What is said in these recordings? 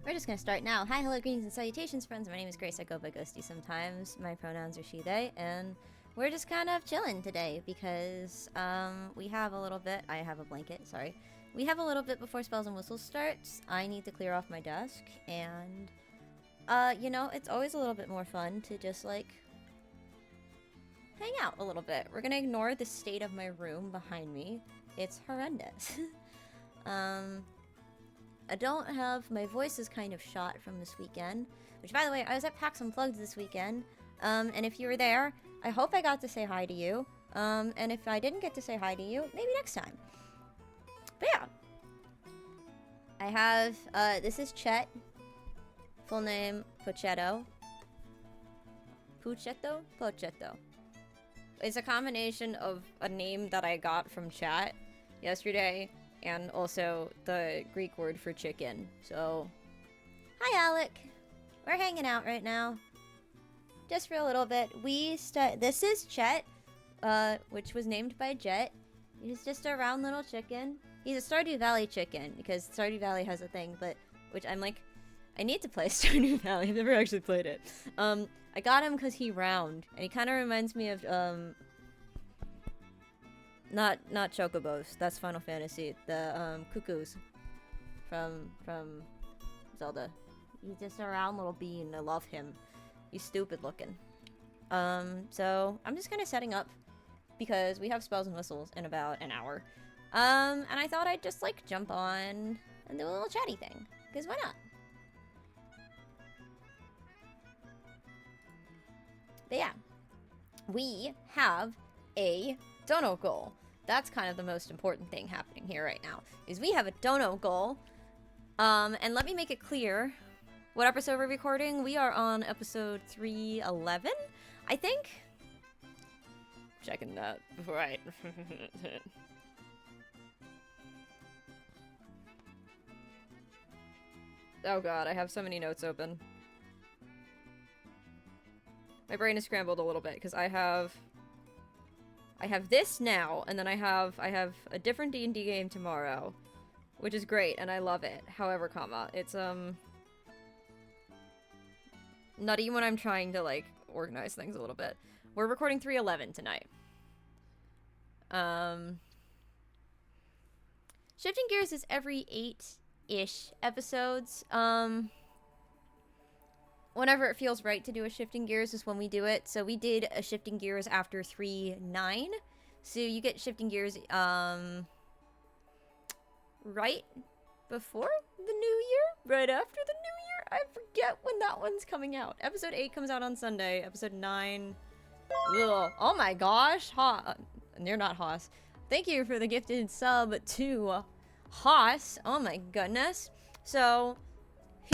We're just gonna start now. Hi, hello, greetings, and salutations, friends. My name is Grace. I go by Ghosty sometimes. My pronouns are she, they, and we're just kind of chilling today because we have a little bit. I have a blanket, sorry. We have a little bit before Spells and Whistles starts. I need to clear off my desk, and you know, it's always a little bit more fun to just like hang out a little bit. We're gonna ignore the state of my room behind me. It's horrendous. I don't have, my voice is kind of shot from this weekend, which, by the way, I was at PAX Unplugged this weekend, and if you were there, I hope I got to say hi to you, and if I didn't get to say hi to you, maybe next time. But yeah, I have, this is Chet, full name, Pochetto. Pochetto. It's a combination of a name that I got from chat yesterday, and also the Greek word for chicken. So, hi Alec. We're hanging out right now. Just for a little bit. This is Chet, which was named by Jet. He's just a round little chicken. He's a Stardew Valley chicken, because Stardew Valley has a thing, but, which I'm like, I need to play Stardew Valley. I've never actually played it. I got him because he's round, and he kind of reminds me of, not chocobos. That's Final Fantasy. The cuckoos from Zelda. He's just a round little bean. I love him. He's stupid looking. So I'm just kind of setting up because we have Spells and Whistles in about an hour. And I thought I'd just like jump on and do a little chatty thing, because why not? But yeah, we have a dono goal. That's kind of the most important thing happening here right now, is we have a dono goal. And let me make it clear what episode we're recording. We are on episode 311, I think. Checking that before I... Oh god, I have so many notes open. My brain is scrambled a little bit, because I have this now, and then I have a different D&D game tomorrow, which is great, and I love it. However, it's, nutty when I'm trying to, like, organize things a little bit. We're recording 311 tonight. Shifting Gears is every 8-ish episodes. Whenever it feels right to do a Shifting Gears is when we do it. So we did a Shifting Gears after 3-9. So you get Shifting Gears, right before the new year? Right after the new year? I forget when that one's coming out. Episode 8 comes out on Sunday. Episode 9... Ugh. Oh my gosh. You're not Haas. Thank you for the gifted sub to Haas. Oh my goodness. So...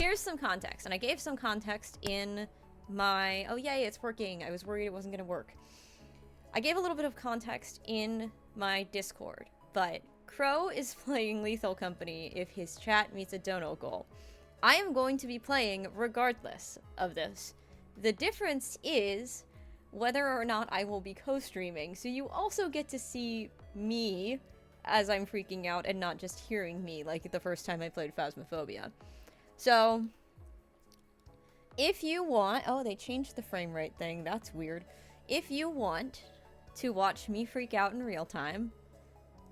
here's some context, and I gave some context in my... Oh, yay, it's working. I was worried it wasn't going to work. I gave a little bit of context in my Discord, but Crow is playing Lethal Company if his chat meets a dono goal. I am going to be playing regardless of this. The difference is whether or not I will be co-streaming, so you also get to see me as I'm freaking out and not just hearing me like the first time I played Phasmophobia. So, if you want... Oh, they changed the frame rate thing. That's weird. If you want to watch me freak out in real time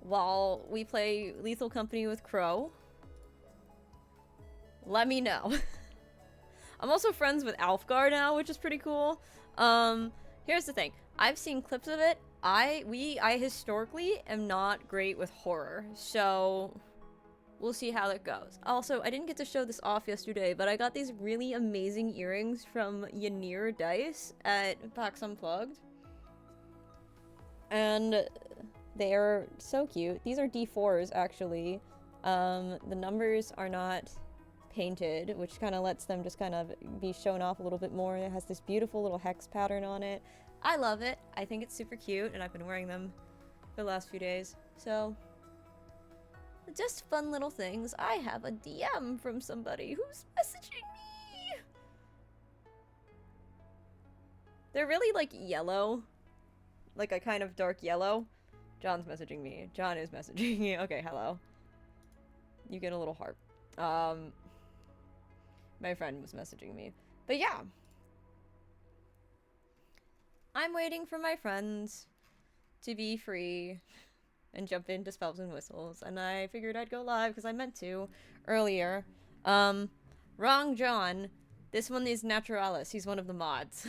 while we play Lethal Company with Crow, let me know. I'm also friends with Alfgar now, which is pretty cool. Here's the thing. I've seen clips of it. I historically am not great with horror, so... we'll see how that goes. Also, I didn't get to show this off yesterday, but I got these really amazing earrings from Ynir Dice at PAX Unplugged. And they're so cute. These are D4s, actually. The numbers are not painted, which kind of lets them just kind of be shown off a little bit more. It has this beautiful little hex pattern on it. I love it. I think it's super cute, and I've been wearing them for the last few days. So... just fun little things. I have a DM from somebody who's messaging me. They're really like yellow. Like a kind of dark yellow. John's messaging me. John is messaging me. Okay, hello. You get a little heart. My friend was messaging me. But yeah. I'm waiting for my friends to be free and jump into Spells and Whistles, and I figured I'd go live because I meant to earlier. Wrong John. This one is Naturalis. He's one of the mods.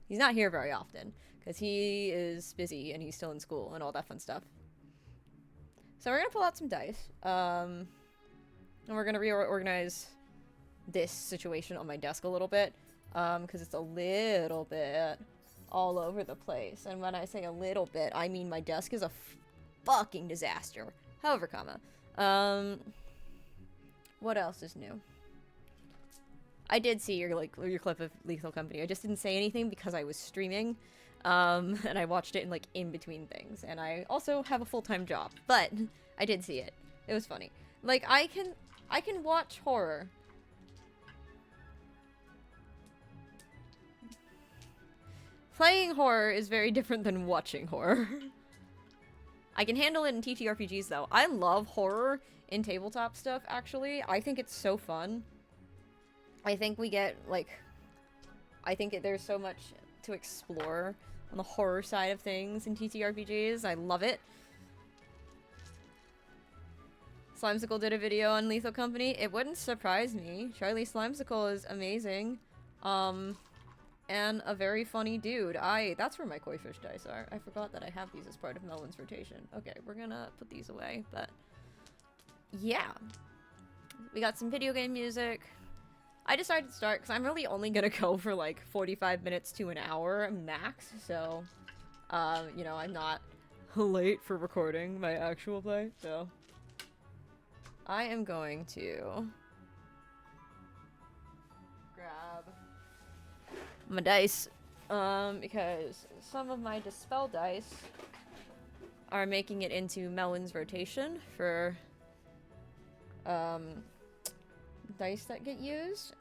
He's not here very often because he is busy and he's still in school and all that fun stuff. So we're gonna pull out some dice, and we're gonna reorganize this situation on my desk a little bit, because it's a little bit all over the place. And when I say a little bit, I mean my desk is a fucking disaster. However, what else is new? I did see your clip of Lethal Company. I just didn't say anything because I was streaming, and I watched it in between things. And I also have a full-time job, but I did see it. It was funny. Like, I can watch horror. Playing horror is very different than watching horror. I can handle it in TTRPGs, though. I love horror in tabletop stuff, actually. I think it's so fun. I think we get, there's so much to explore on the horror side of things in TTRPGs. I love it. Slimesicle did a video on Lethal Company. It wouldn't surprise me. Charlie Slimesicle is amazing. And a very funny dude. That's where my koi fish dice are. I forgot that I have these as part of Melvin's rotation. Okay, we're gonna put these away, but yeah. We got some video game music. I decided to start because I'm really only gonna go for 45 minutes to an hour max, so, you know, I'm not late for recording my actual play, so. I am going to grab my dice, because some of my Dispel dice are making it into Melvin's rotation for, dice that get used.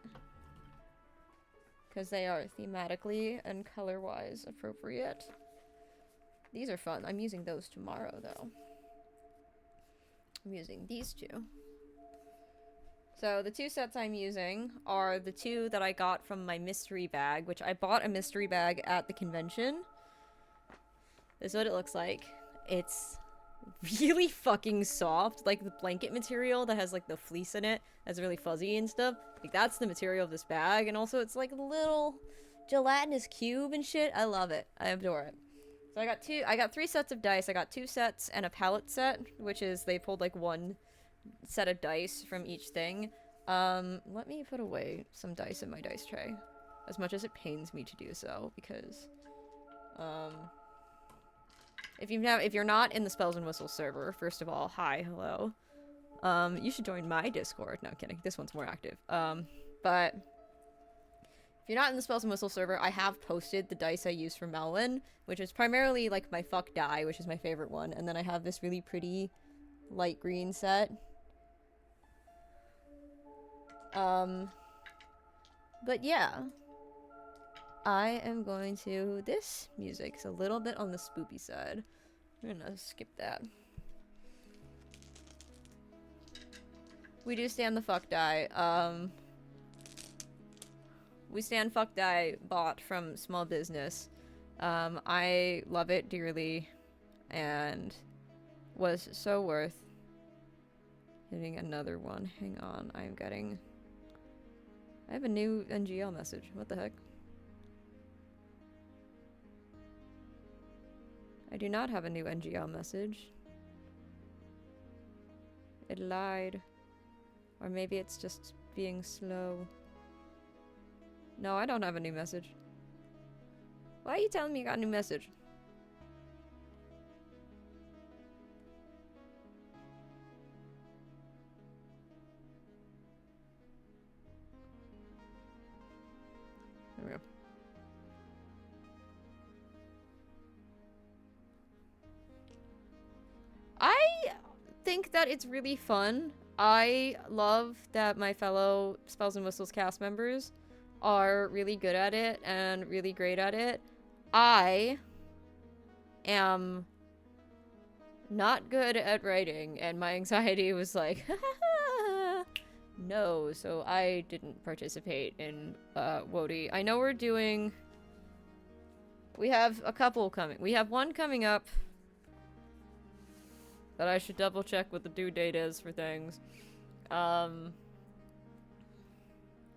Because they are thematically and color-wise appropriate. These are fun. I'm using those tomorrow, though. I'm using these two. So the two sets I'm using are the two that I got from my mystery bag, which I bought a mystery bag at the convention. This is what it looks like. It's really fucking soft. Like the blanket material that has the fleece in it that's really fuzzy and stuff. That's the material of this bag. And also it's a little gelatinous cube and shit. I love it. I adore it. So I got 3 sets of dice. I got 2 sets and a palette set, which is they pulled one set of dice from each thing. Let me put away some dice in my dice tray, as much as it pains me to do so, because if you're not in the Spells and Whistles server, first of all, hi, hello. You should join my Discord. No, kidding. This one's more active. But if you're not in the Spells and Whistles server, I have posted the dice I use for Melvin, which is primarily my fuck die, which is my favorite one, and then I have this really pretty light green set. But yeah, I am going to, this music's a little bit on the spoopy side. I'm gonna skip that. We do stand the fuck die. We stand fuck die bought from small business. I love it dearly and was so worth getting another one. Hang on, I have a new NGL message. What the heck? I do not have a new NGL message. It lied. Or maybe it's just being slow. No, I don't have a new message. Why are you telling me you got a new message? There we go. I think that it's really fun. I love that my fellow Spells and Whistles cast members are really good at it and really great at it. I am not good at writing, and my anxiety was like, No, so I didn't participate in WOTY. I know we're doing... We have a couple coming. We have one coming up that I should double check what the due date is for things.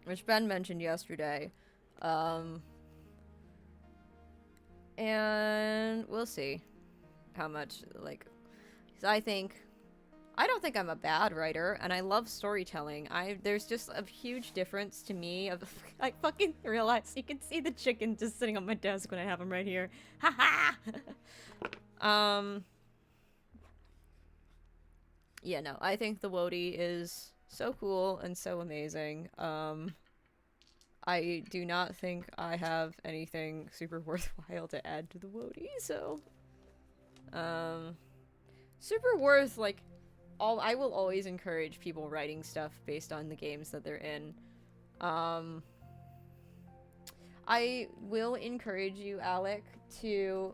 Which Ben mentioned yesterday. And we'll see how much, like... 'Cause I don't think I'm a bad writer, and I love storytelling. There's just a huge difference to me of... I fucking realized you can see the chicken just sitting on my desk when I have him right here. Ha ha! Yeah, no, I think the WOTY is so cool and so amazing. I do not think I have anything super worthwhile to add to the WOTY, so... super worth, like... I will always encourage people writing stuff based on the games that they're in. I will encourage you, Alec, to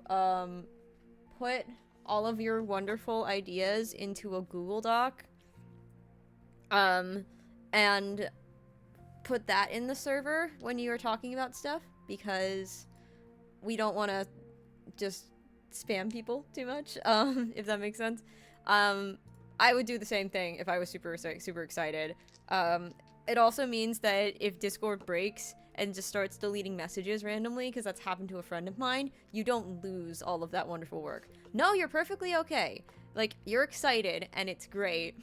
put all of your wonderful ideas into a Google Doc. And put that in the server when you are talking about stuff, because we don't want to just spam people too much, if that makes sense. I would do the same thing if I was super excited. It also means that if Discord breaks and just starts deleting messages randomly, because that's happened to a friend of mine, you don't lose all of that wonderful work. No, you're perfectly okay. Like, you're excited, and it's great.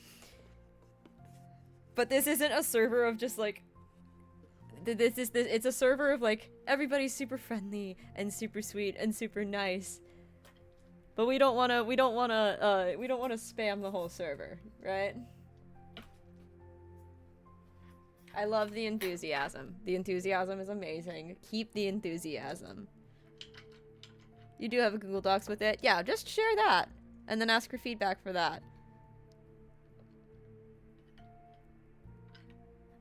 But this isn't a server of just, like... It's a server of, like, everybody's super friendly, and super sweet, and super nice. But we don't wanna spam the whole server, right? I love the enthusiasm. The enthusiasm is amazing. Keep the enthusiasm. You do have a Google Docs with it? Yeah, just share that. And then ask for feedback for that.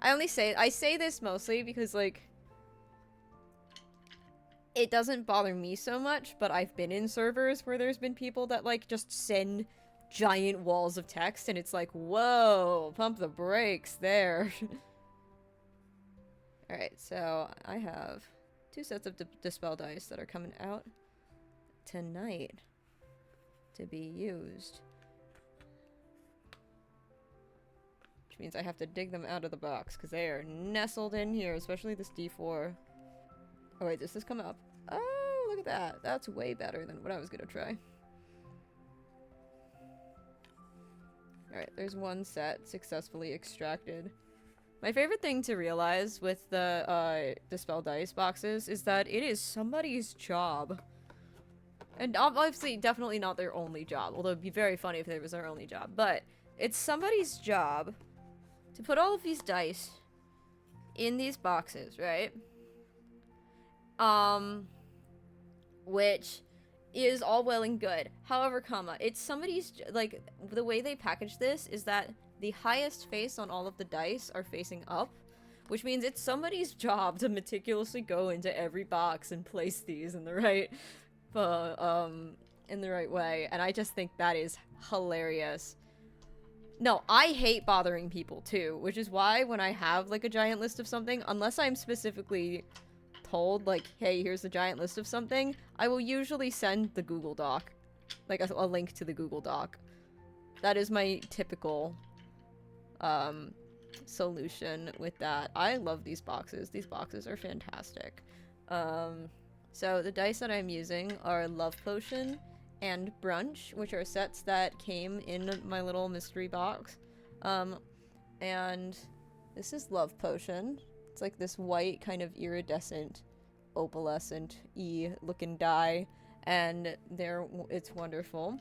I say this mostly because, like... It doesn't bother me so much, but I've been in servers where there's been people that, like, just send giant walls of text, and it's like, whoa, pump the brakes there. Alright, so I have 2 sets of Dispel dice that are coming out tonight to be used. Which means I have to dig them out of the box, because they are nestled in here, especially this D4. Oh wait, does this come up? Oh, look at that. That's way better than what I was gonna try. Alright, there's one set successfully extracted. My favorite thing to realize with the Dispel Dice boxes is that it is somebody's job. And obviously, definitely not their only job, although it'd be very funny if it was their only job. But it's somebody's job to put all of these dice in these boxes, right? Which is all well and good. However, it's somebody's, like, the way they package this is that the highest face on all of the dice are facing up, which means it's somebody's job to meticulously go into every box and place these in the right, way, and I just think that is hilarious. No, I hate bothering people too, which is why when I have, like, a giant list of something, unless I'm specifically told, like, hey, here's a giant list of something, I will usually send the Google Doc. Like, a link to the Google Doc. That is my typical, solution with that. I love these boxes. These boxes are fantastic. So the dice that I'm using are Love Potion and Brunch, which are sets that came in my little mystery box. And this is Love Potion. It's like this white kind of iridescent, opalescent-y looking dye, and it's wonderful.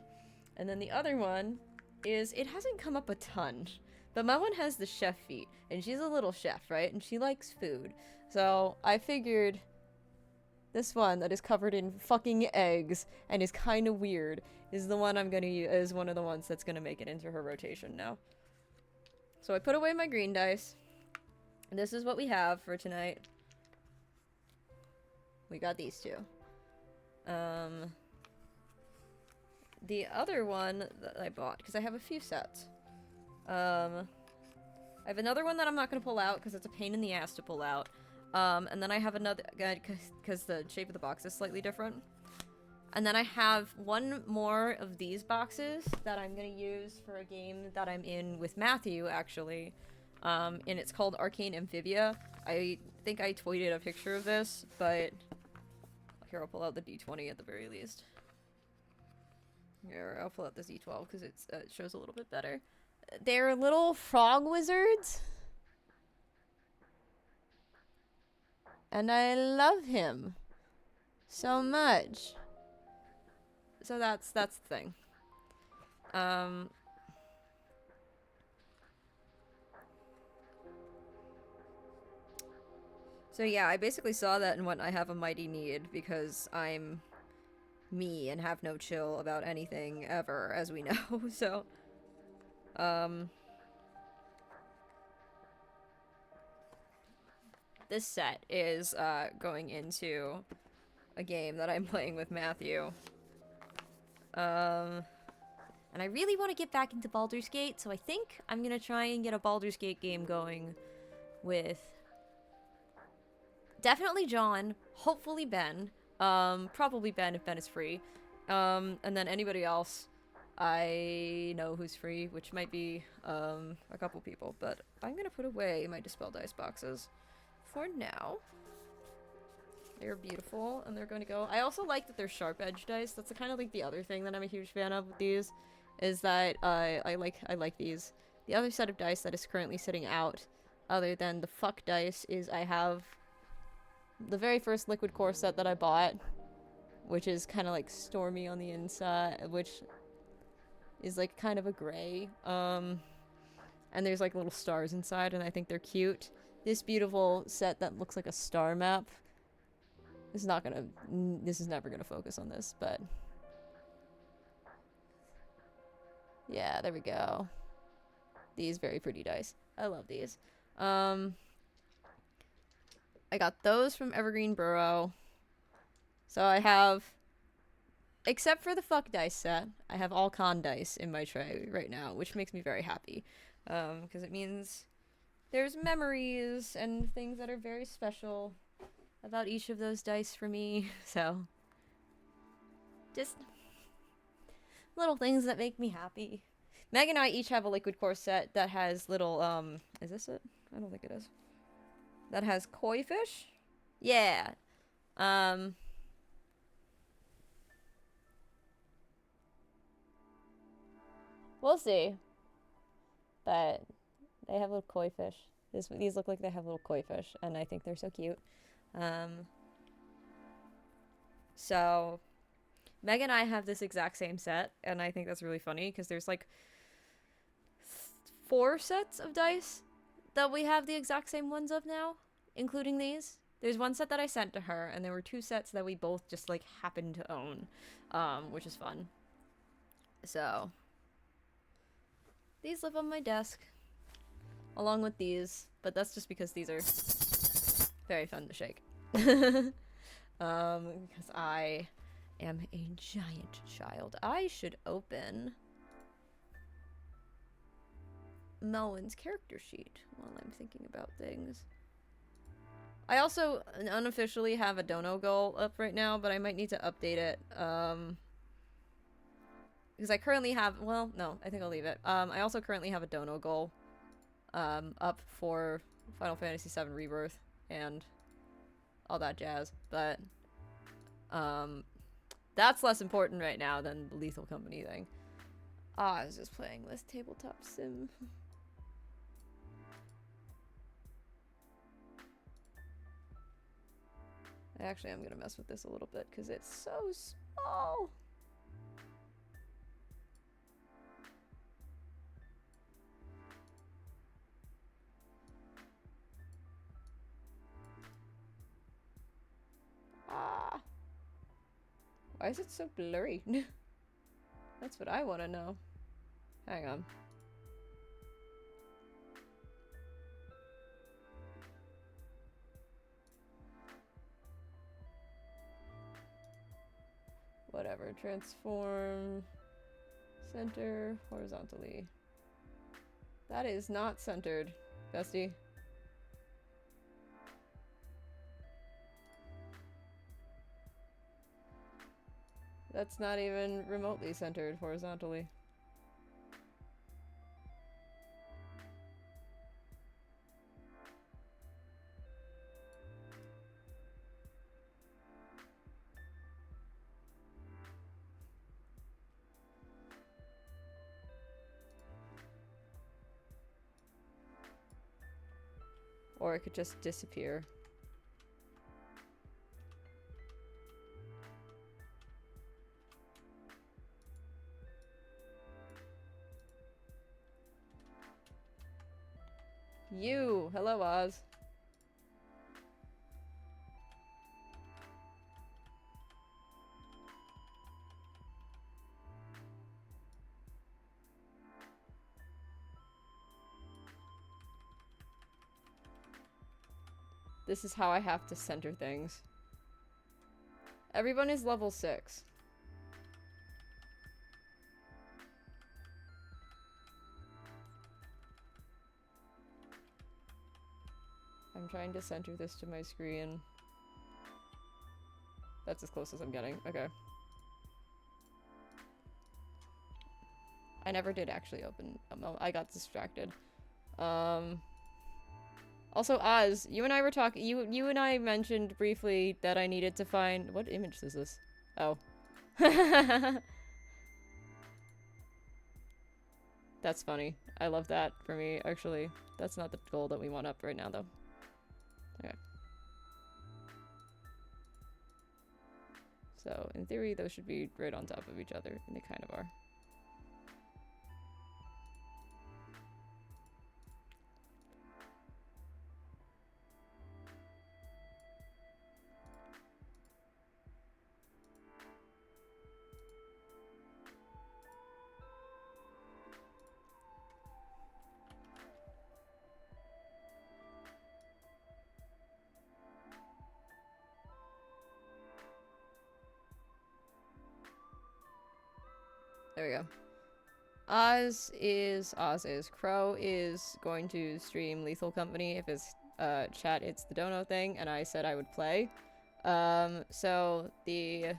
And then the other one is, it hasn't come up a ton, but my one has the chef feet, and she's a little chef, right? And she likes food. So I figured this one that is covered in fucking eggs and is kind of weird is the one I'm gonna use, is one of the ones that's gonna make it into her rotation now. So I put away my green dice. This is what we have for tonight. We got these two. The other one that I bought, because I have a few sets. I I have another one that I'm not going to pull out because it's a pain in the ass to pull out. And then I have another, because the shape of the box is slightly different. And then I have one more of these boxes that I'm going to use for a game that I'm in with Matthew, actually. And it's called Arcane Amphibia. I think I tweeted a picture of this, but here, I'll pull out the D20 at the very least. Here, I'll pull out the Z12 because it shows a little bit better. They're little frog wizards. And I love him so much. So that's the thing. So yeah, I basically saw that and went, I have a mighty need because I'm me and have no chill about anything ever, as we know. So, this set is going into a game that I'm playing with Matthew. And I really want to get back into Baldur's Gate, so I think I'm gonna try and get a Baldur's Gate game going with definitely John, hopefully Ben, probably Ben if Ben is free, and then anybody else I know who's free, which might be a couple people, but I'm gonna put away my Dispel Dice boxes for now. They're beautiful, and they're going to go. I also like that they're sharp edge dice. That's kind of like the other thing that I'm a huge fan of with these, is that I like these. The other set of dice that is currently sitting out, other than the fuck dice, is I have the very first Liquid Core set that I bought, which is kind of like stormy on the inside, which is like kind of a gray. And there's like little stars inside, and I think they're cute. This beautiful set that looks like a star map. This is never gonna focus on this, but yeah, there we go. These very pretty dice. I love these. I got those from Evergreen Burrow. So I have, except for the fuck dice set, I have all con dice in my tray right now, which makes me very happy. Because it means there's memories and things that are very special about each of those dice for me. So just little things that make me happy. Meg and I each have a Liquid Core set that has little, is this it? I don't think it is. That has koi fish? Yeah. We'll see. But they have little koi fish. These look like they have little koi fish, and I think they're so cute. So Meg and I have this exact same set, and I think that's really funny because there's like 4 sets of dice that we have the exact same ones of now, including these. There's one set that I sent to her, and there were 2 sets that we both just like happened to own, which is fun. So these live on my desk along with these, but that's just because these are very fun to shake. Because I am a giant child. I should open Melwin's character sheet while I'm thinking about things. I also unofficially have a dono goal up right now, but I might need to update it. Because I currently have, well, no, I think I'll leave it. I also currently have a dono goal up for Final Fantasy VII Rebirth and all that jazz, but that's less important right now than the Lethal Company thing. I was just playing this tabletop sim. Actually, I'm gonna mess with this a little bit because it's so small. Ah. Why is it so blurry? That's what I want to know. Hang on. Whatever. Transform. Center horizontally. That is not centered. bestie. That's not even remotely centered horizontally. Or it could just disappear. You! Hello, Oz. This is how I have to center things. Everyone is level 6. I'm trying to center this to my screen. That's as close as I'm getting. Okay. I never did actually open. I got distracted. Also, Oz, you and I were talking. You and I mentioned briefly that I needed to find. What image is this? Oh. That's funny. I love that for me, actually. That's not the goal that we want up right now, though. Okay. So, in theory, those should be right on top of each other, and they kind of are. There we go. Oz is Crow is going to stream Lethal Company if his chat it's the dono thing, and I said I would play. So the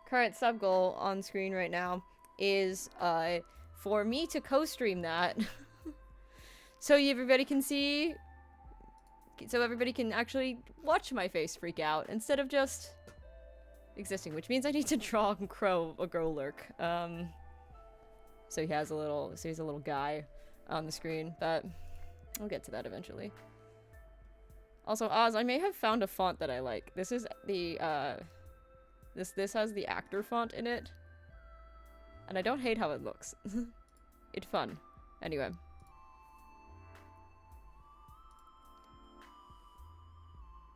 current sub goal on screen right now is for me to co-stream that so everybody can see, so everybody can actually watch my face freak out instead of just existing, which means I need to draw Crow a Growlurk. So he's a little guy on the screen, but I'll get to that eventually. Also, Oz, I may have found a font that I like. This is the this has the actor font in it, and I don't hate how it looks. It's fun. Anyway.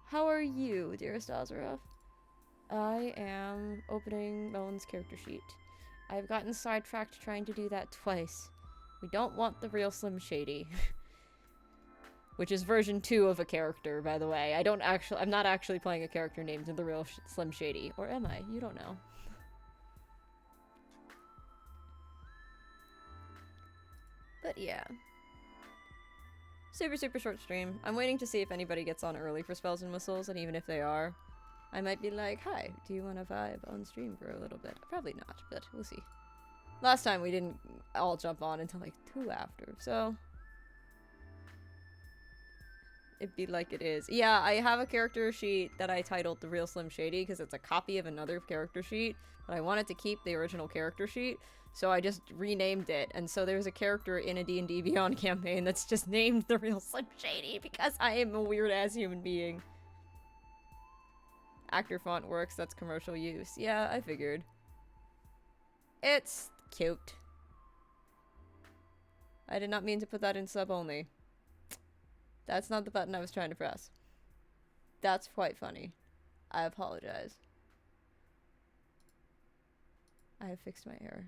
How are you, dearest Azeroth? I am opening Melon's character sheet. I've gotten sidetracked trying to do that twice. We don't want the real Slim Shady. Which is version 2 of a character, by the way. I'm not actually playing a character named the real Slim Shady. Or am I? You don't know. But yeah. Super, super short stream. I'm waiting to see if anybody gets on early for Spells and Whistles, and even if they are, I might be like, hi, do you want to vibe on stream for a little bit? Probably not, but we'll see. Last time we didn't all jump on until like 2 after, so it'd be like it is. Yeah, I have a character sheet that I titled The Real Slim Shady because it's a copy of another character sheet, but I wanted to keep the original character sheet, so I just renamed it. And so there's a character in a D&D Beyond campaign that's just named The Real Slim Shady because I am a weird-ass human being. Actor font works, that's commercial use. Yeah, I figured. It's cute. I did not mean to put that in sub only. That's not the button I was trying to press. That's quite funny. I apologize. I have fixed my error.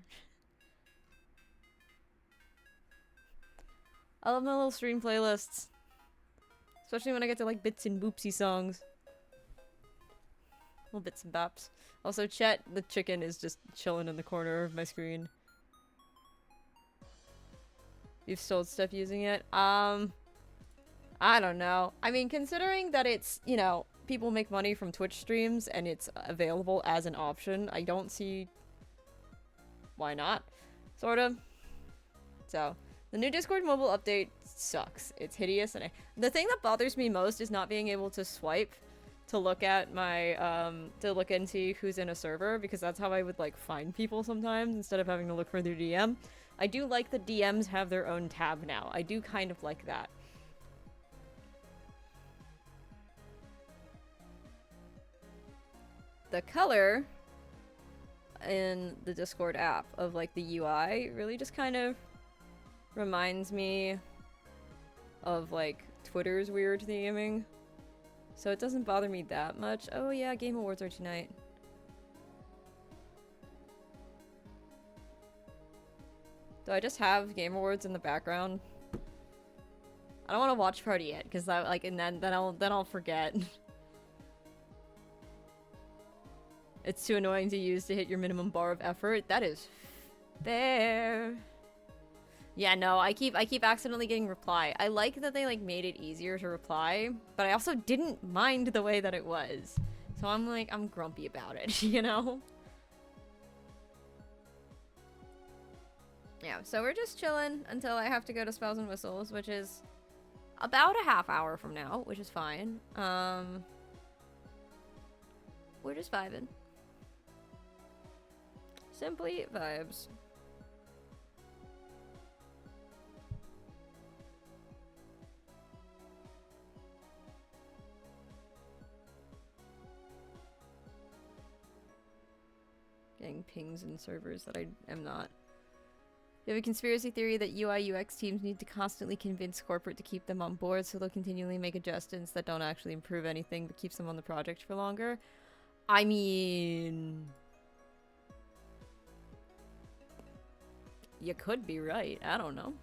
I love my little stream playlists. Especially when I get to like bits and boopsy songs. Little bits and bops. Also, Chet, the chicken, is just chilling in the corner of my screen. You've sold stuff using it? I don't know. I mean, considering that it's, you know, people make money from Twitch streams and it's available as an option, I don't see why not, sort of. So, the new Discord mobile update sucks. It's hideous, and the thing that bothers me most is not being able to swipe to look at my, to look and see who's in a server, because that's how I would, like, find people sometimes, instead of having to look for their DM. I do like the DMs have their own tab now. I do kind of like that. The color in the Discord app of, like, the UI really just kind of reminds me of, like, Twitter's weird theming. So it doesn't bother me that much. Oh yeah, Game Awards are tonight. Do I just have Game Awards in the background? I don't want to watch party yet, because that, like, and then I'll forget. It's too annoying to use to hit your minimum bar of effort. That is fair. Yeah, no, I keep accidentally getting reply. I like that they, like, made it easier to reply, but I also didn't mind the way that it was. So I'm like, I'm grumpy about it, you know? Yeah, so we're just chilling until I have to go to Spells and Whistles, which is about a half hour from now, which is fine. We're just vibing. Simply vibes. Getting pings in servers that I am not. We have a conspiracy theory that UI UX teams need to constantly convince corporate to keep them on board, so they'll continually make adjustments that don't actually improve anything but keeps them on the project for longer. I mean, you could be right. I don't know.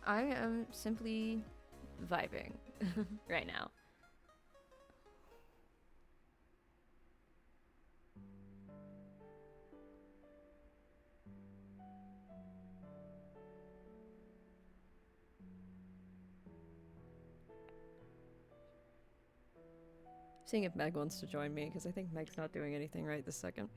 I am simply vibing right now. Seeing if Meg wants to join me, because I think Meg's not doing anything right this second.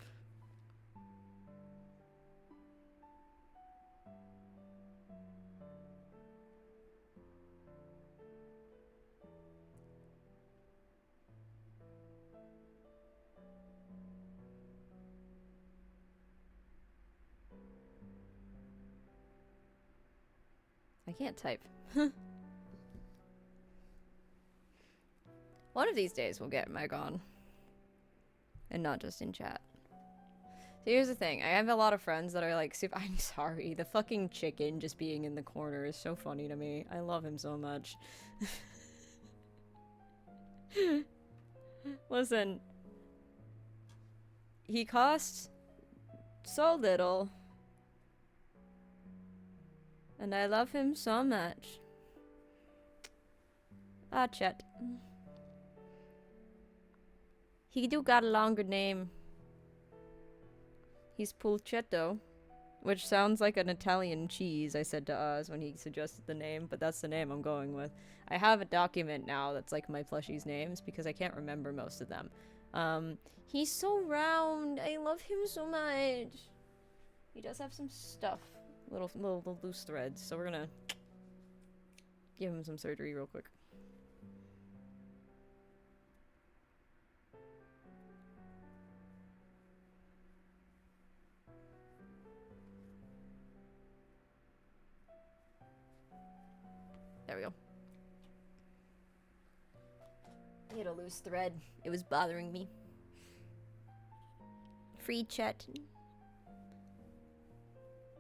I can't type. One of these days we'll get Meg on. And not just in chat. So here's the thing. I have a lot of friends that are like, super I'm sorry. The fucking chicken just being in the corner is so funny to me. I love him so much. Listen. He costs so little. And I love him so much. Ah, Chet. He do got a longer name. He's Pulcetto, which sounds like an Italian cheese, I said to Oz when he suggested the name, but that's the name I'm going with. I have a document now that's like my plushies' names because I can't remember most of them. He's so round. I love him so much. He does have some stuff. Little loose threads, so we're gonna give him some surgery real quick. There we go. He had a loose thread. It was bothering me. Free chat.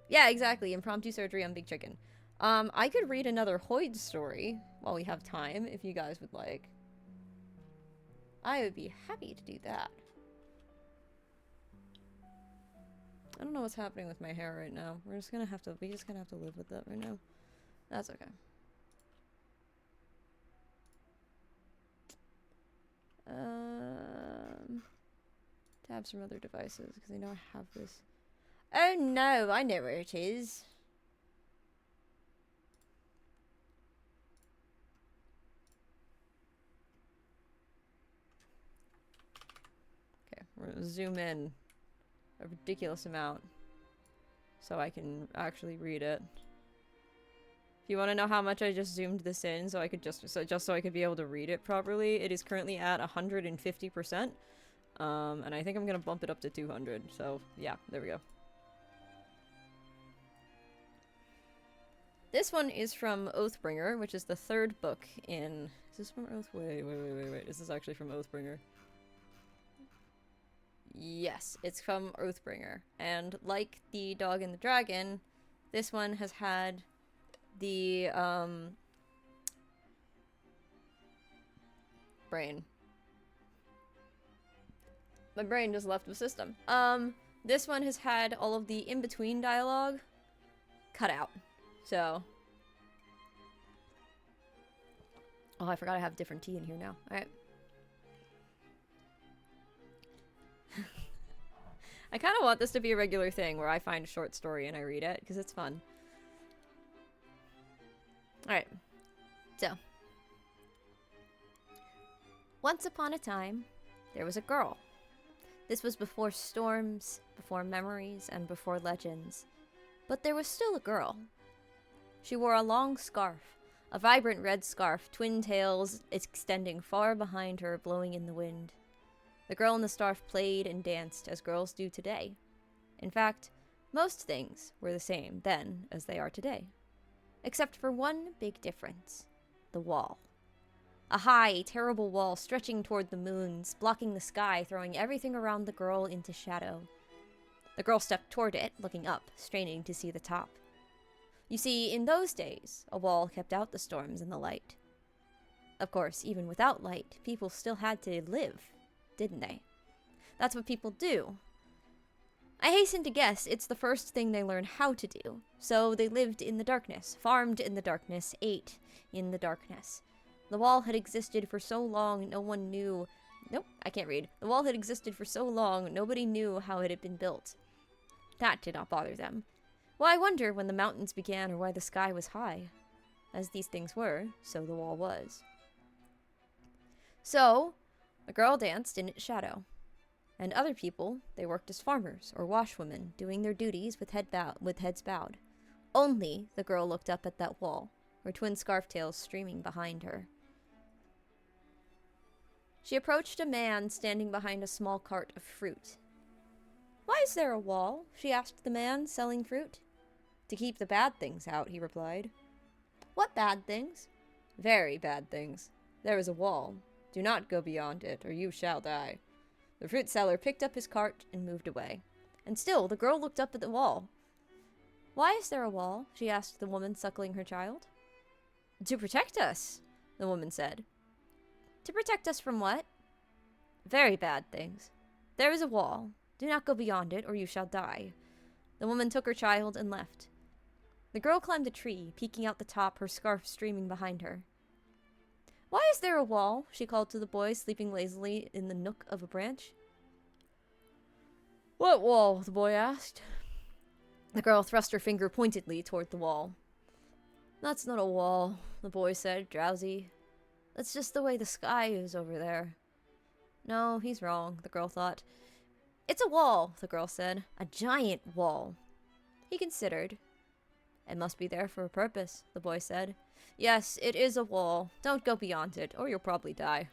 Yeah, exactly. Impromptu surgery on Big Chicken. I could read another Hoyd story while we have time, if you guys would like. I would be happy to do that. I don't know what's happening with my hair right now. We just gonna have to live with that right now. That's okay. Tabs from other devices, because I know I have this. Oh no, I know where it is. Okay, we're gonna zoom in a ridiculous amount so I can actually read it. If you want to know how much I just zoomed this in so I could just so I could be able to read it properly, it is currently at 150%. And I think I'm gonna bump it up to 200. So yeah, there we go. This one is from Oathbringer, which is the third book in... Is this from Oath? Wait. Is this actually from Oathbringer? Yes, it's from Oathbringer. And like the Dog and the Dragon, this one has had the, brain. My brain just left the system. This one has had all of the in-between dialogue cut out. So. Oh, I forgot I have different tea in here now. Alright. I kind of want this to be a regular thing where I find a short story and I read it, because it's fun. Alright. So. Once upon a time, there was a girl. This was before storms, before memories, and before legends. But there was still a girl. She wore a long scarf, a vibrant red scarf, twin tails extending far behind her, blowing in the wind. The girl in the scarf played and danced as girls do today. In fact, most things were the same then as they are today. Except for one big difference. The wall. A high, terrible wall stretching toward the moons, blocking the sky, throwing everything around the girl into shadow. The girl stepped toward it, looking up, straining to see the top. You see, in those days, a wall kept out the storms and the light. Of course, even without light, people still had to live, didn't they? That's what people do. I hasten to guess it's the first thing they learn how to do. So they lived in the darkness, farmed in the darkness, ate in the darkness. The wall had existed for so long, no one knew... Nope, I can't read. The wall had existed for so long, nobody knew how it had been built. That did not bother them. Why wonder when the mountains began or why the sky was high? As these things were, so the wall was. So, a girl danced in its shadow. And other people, they worked as farmers or washwomen, doing their duties with heads bowed. Only the girl looked up at that wall, her twin scarf tails streaming behind her. She approached a man standing behind a small cart of fruit. "Why is there a wall?" she asked the man selling fruit. "To keep the bad things out," he replied. "What bad things?" "Very bad things. There is a wall. Do not go beyond it, or you shall die." The fruit seller picked up his cart and moved away. And still, the girl looked up at the wall. "Why is there a wall?" she asked the woman suckling her child. "To protect us," the woman said. "To protect us from what?" "Very bad things. There is a wall. Do not go beyond it, or you shall die." The woman took her child and left. The girl climbed a tree, peeking out the top, her scarf streaming behind her. "Why is there a wall?" she called to the boy sleeping lazily in the nook of a branch. "What wall?" the boy asked. The girl thrust her finger pointedly toward the wall. "That's not a wall," the boy said, drowsy. "That's just the way the sky is over there." No, he's wrong, the girl thought. "It's a wall," the girl said. "A giant wall." He considered. "It must be there for a purpose," the boy said. "Yes, it is a wall. Don't go beyond it, or you'll probably die."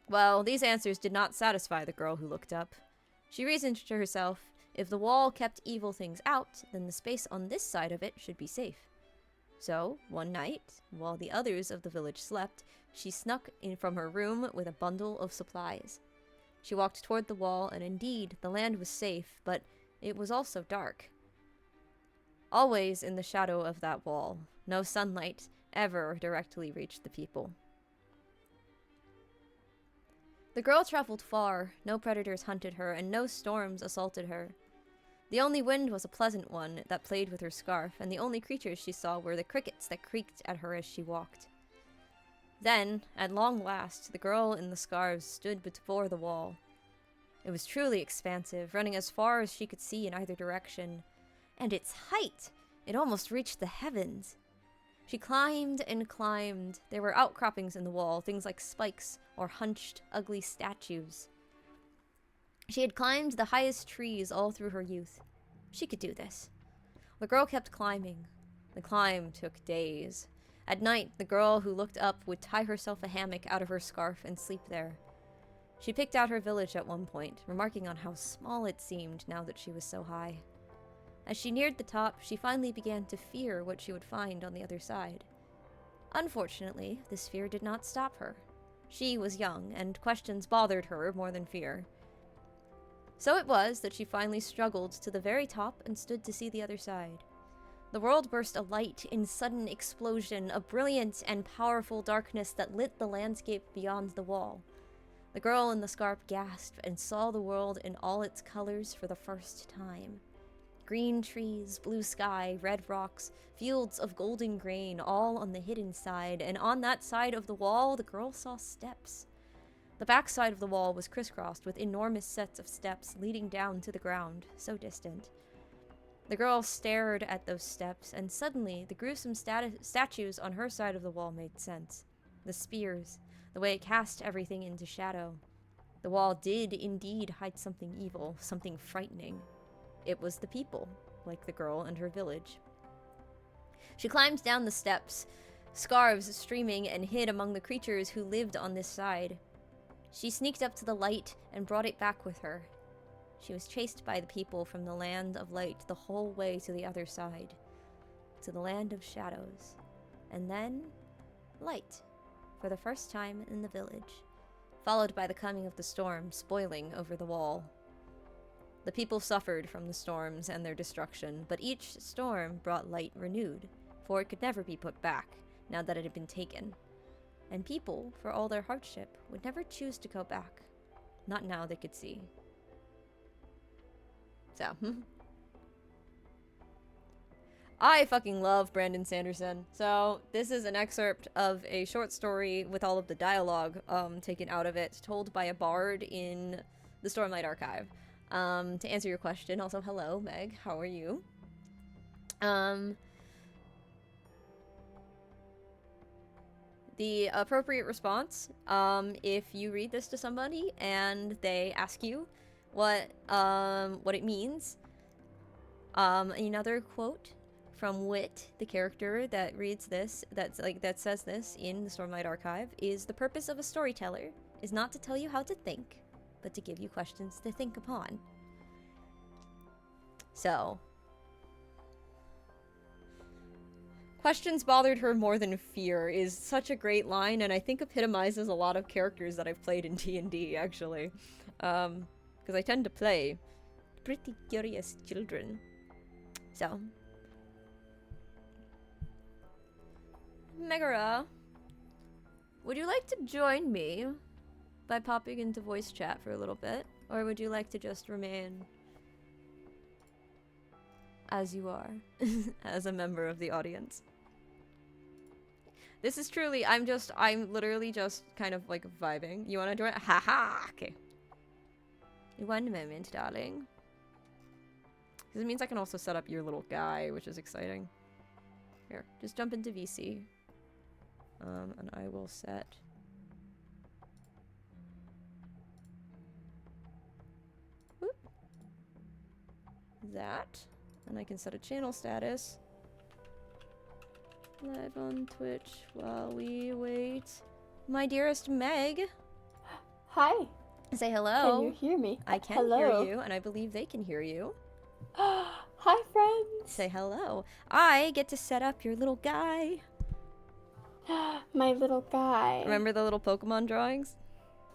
Well, these answers did not satisfy the girl who looked up. She reasoned to herself, if the wall kept evil things out, then the space on this side of it should be safe. So, one night, while the others of the village slept, she snuck in from her room with a bundle of supplies. She walked toward the wall, and indeed, the land was safe, but it was also dark. Always in the shadow of that wall, no sunlight ever directly reached the people. The girl traveled far, no predators hunted her, and no storms assaulted her. The only wind was a pleasant one that played with her scarf, and the only creatures she saw were the crickets that creaked at her as she walked. Then, at long last, the girl in the scarves stood before the wall. It was truly expansive, running as far as she could see in either direction. And its height! It almost reached the heavens. She climbed and climbed. There were outcroppings in the wall, things like spikes or hunched, ugly statues. She had climbed the highest trees all through her youth. She could do this. The girl kept climbing. The climb took days. At night, the girl who looked up would tie herself a hammock out of her scarf and sleep there. She picked out her village at one point, remarking on how small it seemed now that she was so high. As she neared the top, she finally began to fear what she would find on the other side. Unfortunately, this fear did not stop her. She was young, and questions bothered her more than fear. So it was that she finally struggled to the very top and stood to see the other side. The world burst alight in sudden explosion, a brilliant and powerful darkness that lit the landscape beyond the wall. The girl in the scarf gasped and saw the world in all its colors for the first time. Green trees, blue sky, red rocks, fields of golden grain, all on the hidden side, and on that side of the wall, the girl saw steps. The back side of the wall was crisscrossed with enormous sets of steps leading down to the ground, so distant. The girl stared at those steps, and suddenly the gruesome statues on her side of the wall made sense. The spears, the way it cast everything into shadow. The wall did indeed hide something evil, something frightening. It was the people, like the girl and her village. She climbed down the steps, scarves streaming, and hid among the creatures who lived on this side. She sneaked up to the light and brought it back with her. She was chased by the people from the land of light the whole way to the other side, to the land of shadows. And then, light, for the first time in the village, followed by the coming of the storm, spoiling over the wall. The people suffered from the storms and their destruction, but each storm brought light renewed, for it could never be put back, now that it had been taken. And people, for all their hardship, would never choose to go back. Not now they could see. So, I fucking love Brandon Sanderson. So, this is an excerpt of a short story with all of the dialogue taken out of it, told by a bard in the Stormlight Archive. To answer your question, also, hello, Meg, how are you? The appropriate response, if you read this to somebody and they ask you what it means, another quote from Wit, the character that reads this, that says this in the Stormlight Archive, is the purpose of a storyteller is not to tell you how to think, but to give you questions to think upon. So, questions bothered her more than fear is such a great line, and I think epitomizes a lot of characters that I've played in D&D, actually. Because I tend to play pretty curious children. So. Megara, would you like to join me by popping into voice chat for a little bit? Or would you like to just remain as you are, as a member of the audience? This is truly, I'm literally just kind of like vibing. You wanna join? Haha! Okay. 1 moment, darling. Because it means I can also set up your little guy, which is exciting. Here, just jump into VC. And I will set that. And I can set a channel status. Live on Twitch while we wait. My dearest Meg. Hi. Say hello. Can you hear me? I can hear you, and I believe they can hear you. Hi, friends. Say hello. I get to set up your little guy. My little guy. Remember the little Pokemon drawings?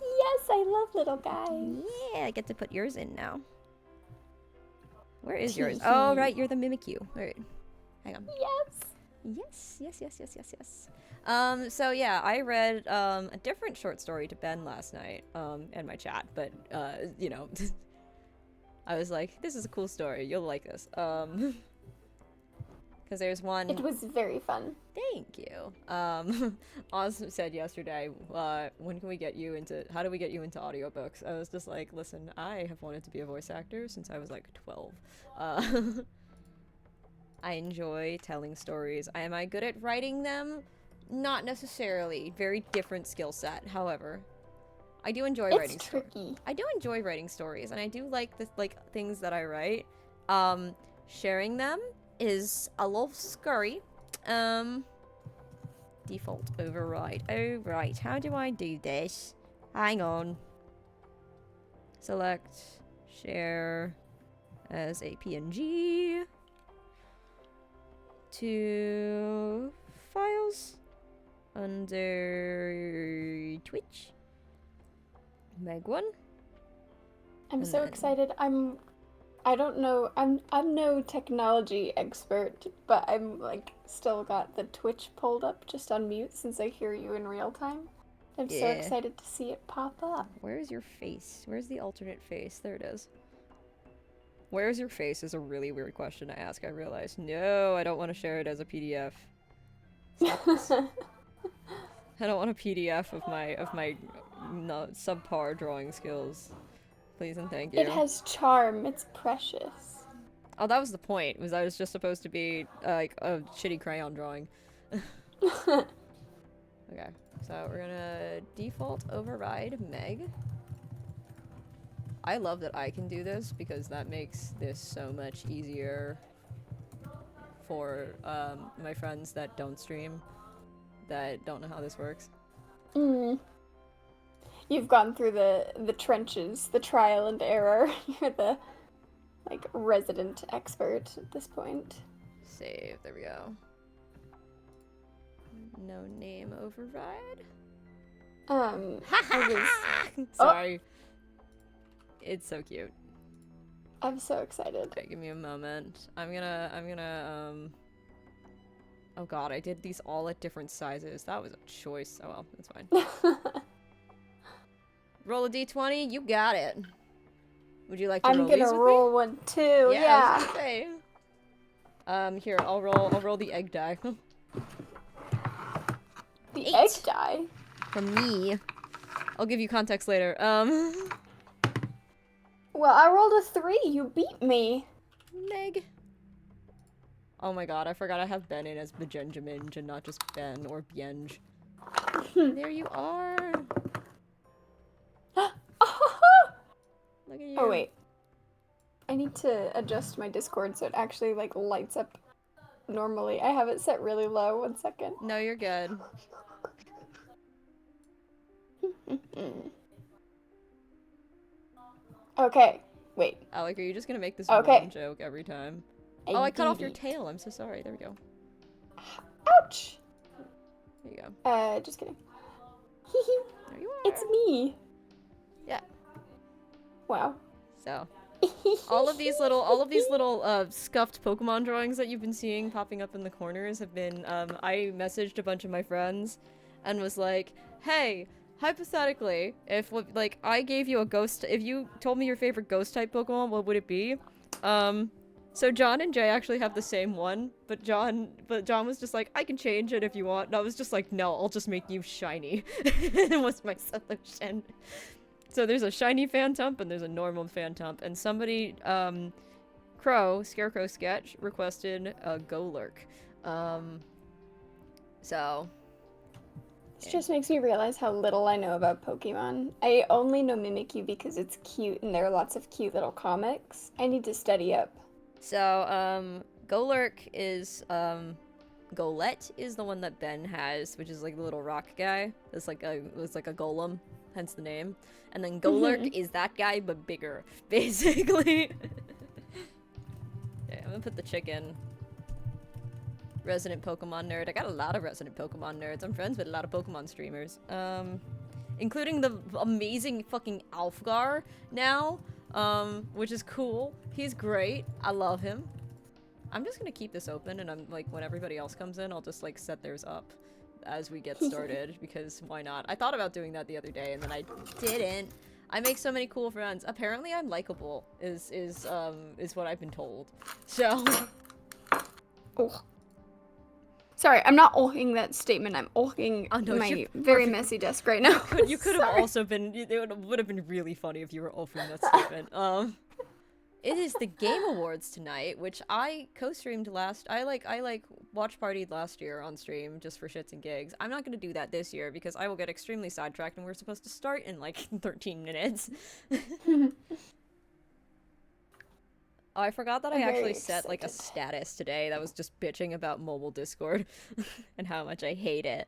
Yes, I love little guys. Yeah, I get to put yours in now. Where is yours? Oh, right, you're the Mimikyu. Wait, hang on. Yes. So yeah, I read a different short story to Ben last night in my chat, but you know, I was like, this is a cool story, you'll like this. Because Because there's one... It was very fun. Thank you. Oz said yesterday, when can we get you into... How do we get you into audiobooks? I was just like, listen, I have wanted to be a voice actor since I was like 12. I enjoy telling stories. Am I good at writing them? Not necessarily. Very different skill set, however. I do enjoy writing stories. It's tricky. I do enjoy writing stories, and I do like the things that I write. Sharing them is a little scurry. Default override. Oh, right. How do I do this? Hang on. Select share as a PNG to files under Twitch. Meg one. I'm so excited. I don't know. I'm no technology expert, but I'm like still got the Twitch pulled up just on mute since I hear you in real time. I'm so excited to see it pop up. Where's your face? Where's the alternate face? There it is. Where's your face is a really weird question to ask, I realize. No, I don't want to share it as a PDF. I don't want a PDF of my subpar drawing skills. Please and thank you. It has charm. It's precious. Oh, that was the point. Was I was just supposed to be like a shitty crayon drawing. Okay, so we're gonna default override Meg. I love that I can do this because that makes this so much easier for my friends that don't stream, that don't know how this works. You've gone through the trenches, the trial and error. You're the like resident expert at this point. Save. There we go. No name override. Sorry. It's so cute. I'm so excited. Okay, give me a moment. I'm gonna oh god, I did these all at different sizes. That was a choice. Oh well, that's fine. Roll a d20, you got it. Would you like to roll I'm these gonna with roll me? one too, yeah. I was gonna say. Here, I'll roll the egg die. The 8. egg die? From me. I'll give you context later. Well, I rolled a 3. You beat me. Meg. Oh my god, I forgot I have Ben in as Benjamin and not just Ben or Bienge. There you are. Look at you. Oh wait. I need to adjust my Discord so it actually like lights up normally. I have it set really low. 1 second. No, you're good. Okay. Wait. Alec, are you just gonna make this Okay. one joke every time? Oh, I cut off your tail. I'm so sorry. There we go. Ouch! There you go. Just kidding. There you are. It's me. Yeah. Wow. So, all of these little scuffed Pokemon drawings that you've been seeing popping up in the corners have been, I messaged a bunch of my friends and was like, hey, hypothetically, if, like, I gave you a ghost, if you told me your favorite ghost-type Pokemon, what would it be? So John and Jay actually have the same one, but John was just like, I can change it if you want, and I was just like, no, I'll just make you shiny. What's my solution? So there's a shiny Phantump and there's a normal Phantump, and somebody, Scarecrow Sketch, requested a Golurk. So... This just makes me realize how little I know about Pokemon. I only know Mimikyu because it's cute and there are lots of cute little comics. I need to study up. So, Golurk is, Golett is the one that Ben has, which is like the little rock guy. It's like a golem, hence the name. And then Golurk is that guy, but bigger, basically. Okay, I'm gonna put the chicken. Resident Pokemon nerd. I got a lot of resident Pokemon nerds. I'm friends with a lot of Pokemon streamers. Including the amazing fucking Alfgar now, which is cool. He's great. I love him. I'm just gonna keep this open, and I'm like, when everybody else comes in, I'll just like set theirs up as we get started, because why not? I thought about doing that the other day, and then I didn't. I make so many cool friends. Apparently I'm likable, is what I've been told. So... Oh. Sorry, I'm not ulking that statement. I'm ulking Oh, no, my you're very perfect. messy desk right now. You could have also been. It would have been really funny if you were offering that statement. It is the Game Awards tonight, which I co-streamed last. I watch partied last year on stream just for shits and gigs. I'm not gonna do that this year because I will get extremely sidetracked, and we're supposed to start in like 13 minutes. Oh, I forgot that I I'm very actually set like a excited. status today that was just bitching about mobile Discord and how much I hate it.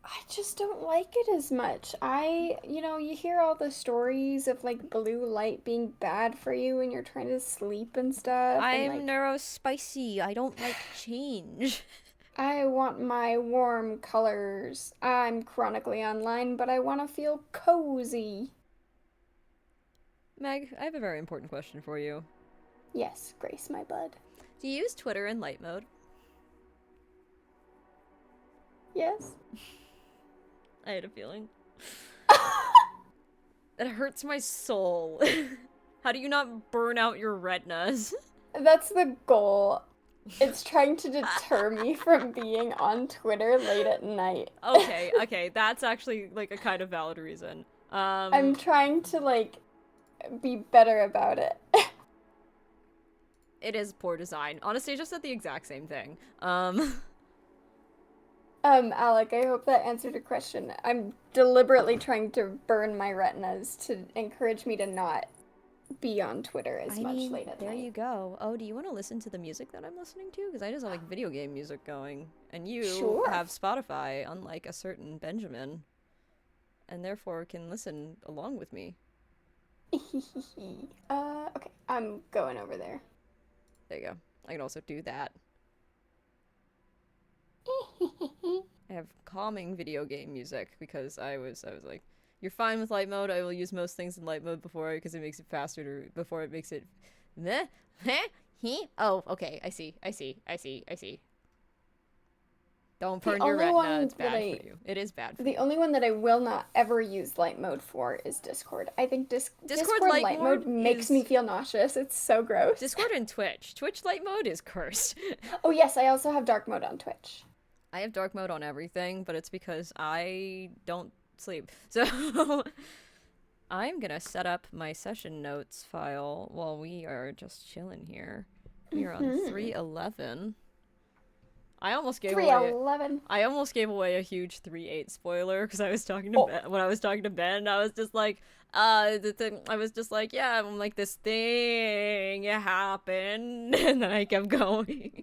I just don't like it as much. You hear all the stories of like blue light being bad for you when you're trying to sleep and stuff, and I'm like, neurospicy. I don't like change. I want my warm colors. I'm chronically online, but I want to feel cozy. Meg, I have a very important question for you. Yes, Grace, my bud. Do you use Twitter in light mode? Yes. I had a feeling. It hurts my soul. How do you not burn out your retinas? That's the goal. It's trying to deter me from being on Twitter late at night. Okay, that's actually like a kind of valid reason. I'm trying to like be better about it. It is poor design. Anastasia said the exact same thing. Alec, I hope that answered your question. I'm deliberately trying to burn my retinas to encourage me to not be on Twitter as much late at there night. you go. Oh, do you want to listen to the music that I'm listening to? Because I just have like video game music going, and you Sure. have Spotify, unlike a certain Benjamin, and therefore can listen along with me. Okay, I'm going over there. There you go. I can also do that. I have calming video game music because I was like, you're fine with light mode. I will use most things in light mode because it makes it faster before it makes it meh, oh, okay. I see. Don't burn your retina. It's bad for you. It is bad for you. The only one that I will not ever use light mode for is Discord. I think Discord light mode makes me feel nauseous. It's so gross. Discord and Twitch. Twitch light mode is cursed. Oh yes, I also have dark mode on Twitch. I have dark mode on everything, but it's because I don't sleep. So I'm gonna set up my session notes file while we are just chilling here. We are on 311. I almost gave away a huge 3-8 spoiler because I was talking to Ben, when I was talking to Ben, I was just like, yeah, I'm like, this thing happened, and then I kept going.